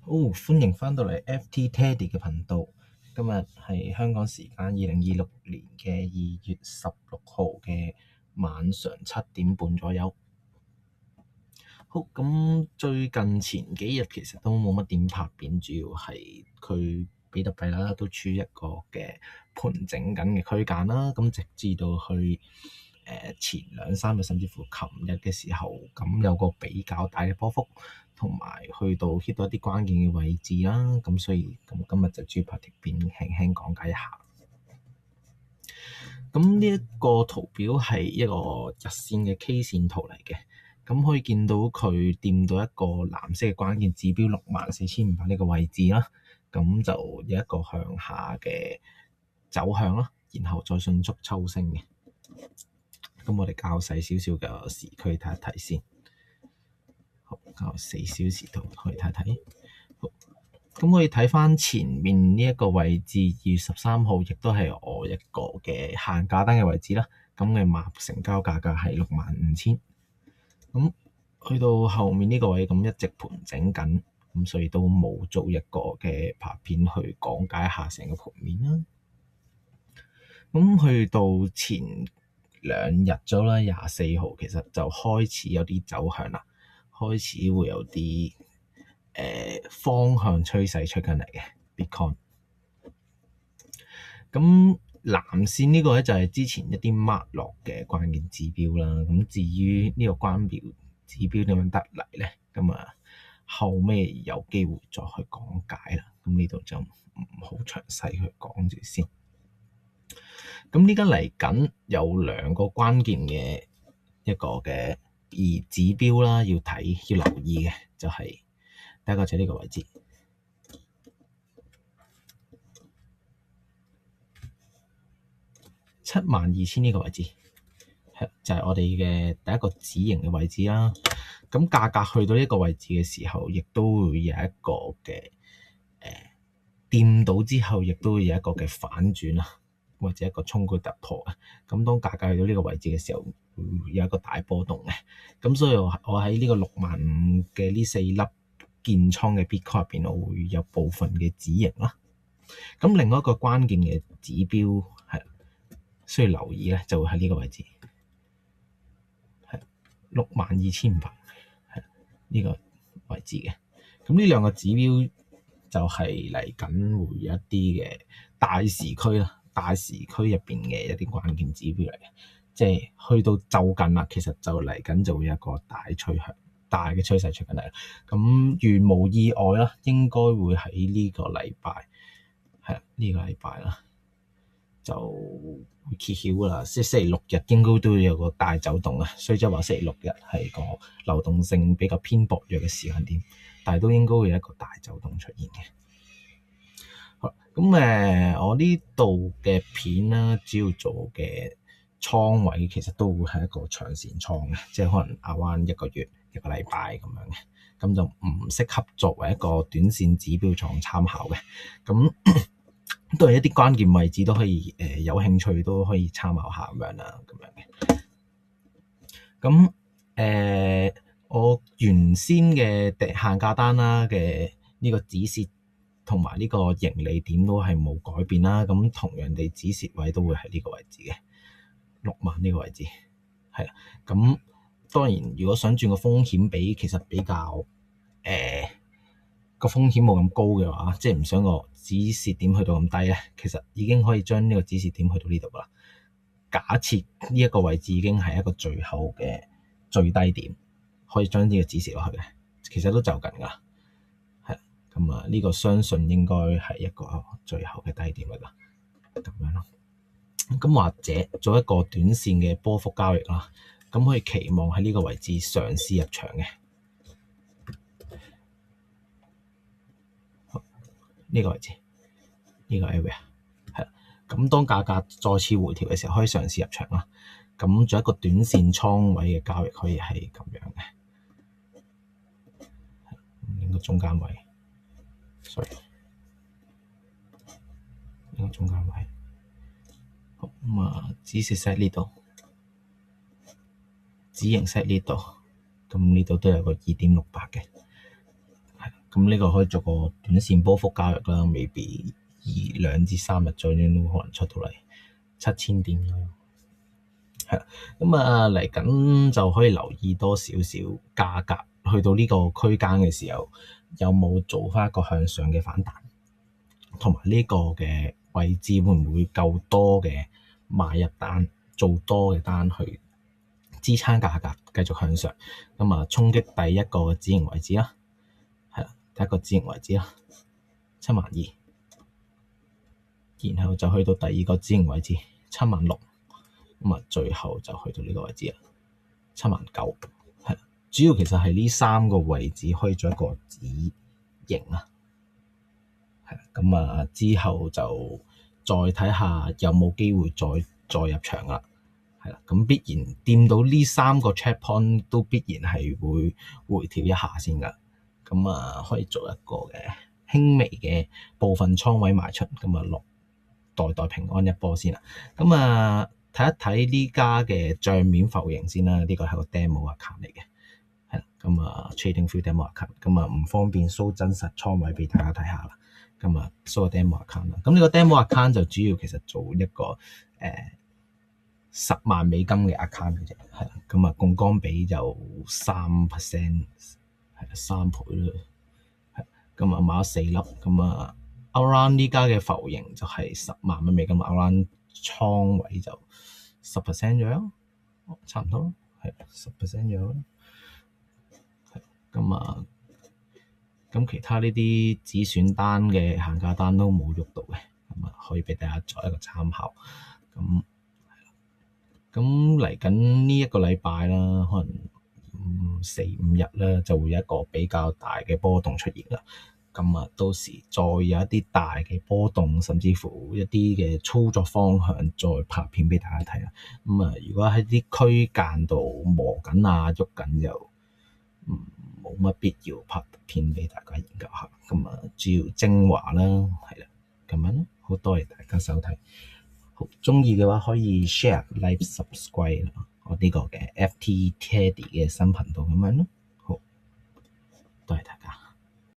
好，歡迎返到嚟 FT Teddy 嘅頻道。今日係香港時間2026年嘅2月16號嘅晚上7點半左右。好，咁最近前幾日其實都冇乜點拍片，主要係佢比特幣啦，都處於一個嘅盤整緊嘅區間啦。咁直至到去前2、3日，甚至乎琴日嘅時候，咁有個比較大嘅波幅，同埋去到 hit 到一啲關鍵嘅位置啦。咁所以咁今日就主要拍條片輕輕講解一下。咁呢一個圖表係一個日線嘅 K 線圖嚟嘅。咁可以見到佢掂到一個藍色嘅關鍵指標64,500呢個位置啦，咁就有一個向下嘅走向啦，然後再迅速抽升嘅。咁我哋較細少少嘅時區睇一睇先。好，較4小時圖可以睇一睇。好，咁可以睇翻前面呢一個位置，2月13號亦都係我一個嘅限價單嘅位置啦。咁嘅碼成交價格係65,000。咁去到後面呢個位咁一直盤整緊，咁所以都冇做一個嘅拍片去講解下成個盤面啦。咁去到前2日咗啦，24號其實就開始有啲走向啦，開始會有啲方向趨勢出緊嚟嘅 Bitcoin。咁藍線呢個咧就係之前一啲 mark 落嘅關鍵指標啦。咁至於呢個關鍵指標點樣得嚟咧？咁後尾有機會再去講解啦。咁呢度就唔好詳細去講住先。咁呢家嚟緊有2個關鍵嘅一個嘅指標啦，要睇要留意嘅就係第一個就係呢個位置。72,000呢個位置就係我哋嘅第一個止盈嘅位置啦。咁價格去到呢個位置嘅時候，亦都會有一個嘅掂到之後，亦都會有一個嘅反轉啦，或者一個衝擊突破嘅。咁當價格去到呢個位置嘅時候，會有一個大波動嘅。咁所以我喺呢個65,000嘅呢4粒建倉嘅 Bitcoin 入邊，我會有部分嘅止盈啦。咁另外一個關鍵嘅指標係需要留意咧，就會喺呢個位置，係62,500，係呢個位置嘅。咁呢2個指標就係嚟緊會有一啲嘅大時區啦，大時區入邊嘅一啲關鍵指標嚟嘅，即係去到就近啦，其實就嚟緊就會有一個大趨向、大嘅趨勢出緊嚟啦。咁如無意外啦，應該會喺呢個禮拜，係呢個禮拜啦，就會揭曉㗎啦。星期6日應該都會有個大走動啊。雖則話星期6日係個流動性比較偏薄弱嘅時間點，但係都應該會有一個大走動出現嘅。好，咁我呢度嘅片啦，主要做嘅倉位其實都會係一個長線倉嘅，即係可能around1個月、1個禮拜咁樣嘅，咁就唔適合作為一個短線指標作參考嘅。咁都係一啲關鍵位置都可以有興趣都可以參考下咁樣啦，咁樣嘅。咁我原先嘅限價單啦嘅呢個止蝕同埋呢個盈利點都係冇改變啦。咁同樣地止蝕位都會喺呢個位置嘅60,000呢個位置，係啦。咁當然如果想轉個風險比其實比較個風險冇咁高嘅話，即係唔想個止蝕點去到咁低咧，其實已經可以將呢個止蝕點去到呢度啦。假設呢一個位置已經係一個最後嘅最低點，可以將呢個止蝕落去嘅，其實都就近㗎啦。係咁呢個相信應該係一個最後嘅低點嚟啦，咁樣咯。咁或者做一個短線嘅波幅交易啦，咁可以期望喺呢個位置嘗試入場嘅。呢個位置，呢個 area 係啦。咁當價格再次回調嘅時候，可以嘗試入場啦。咁做一個短線倉位嘅交易，可以係咁樣嘅。應該中間位，sorry，應該中間位。好，止蝕 set 呢度，止盈 set 呢度，咁呢度都有個2.68嘅。咁呢個可以做個短線波幅交易啦，未必2至3日左右都可能出到嚟7000點啦。係啦，咁嚟緊就可以留意多少少價格去到呢個區間嘅時候，有冇做翻一個向上嘅反彈，同埋呢個嘅位置會唔會夠多嘅買入單，做多嘅單去支撐價格繼續向上，咁衝擊第一個止盈位置啦，係啦，第一個止盈位置啦，72,000，然後就去到第二個止盈位置76,000。最後就去到呢個位置啦，79,000，係主要其實係呢3個位置可以做一個止盈啊，係咁之後就再睇下有冇機會再入場啦，係啦，咁必然掂到呢3個 check point 都必然係會回調一下先噶，咁可以做一個嘅輕微嘅部分倉位賣出，咁落代平安一波先啦，咁睇一睇呢家嘅帳面浮盈先啦，呢個係個 demo account 嚟嘅，係啦，trading view demo account，唔方便 show 真實倉位俾大家睇下啦，show 個 demo account 啦，呢個 demo account 就主要其實做一個10萬美金嘅 account 嘅啫，係啦，槓桿比就3%，係3倍啦，係，買咗4粒，around 呢家嘅浮盈就係10萬蚊美金，around 倉位就10% 左右，差唔多，係10% 左右。咁其他呢啲止損單嘅限價單都冇喐到嘅，可以俾大家作一個參考。咁嚟緊呢一個禮拜啦，可能4-5日咧就會有一個比較大嘅波動出現啦。到時再有一啲大嘅波動，甚至乎一啲嘅操作方向，再拍片俾大家睇啦。如果喺啲區間度磨緊喐緊，就冇乜必要拍片俾大家研究下。主要精華啦，係啦，咁樣咯。好多謝大家收睇，好鍾意嘅話可以 share、like、subscribe 我呢個嘅 FT Teddy 嘅新頻道咁樣咯。好，多謝大家。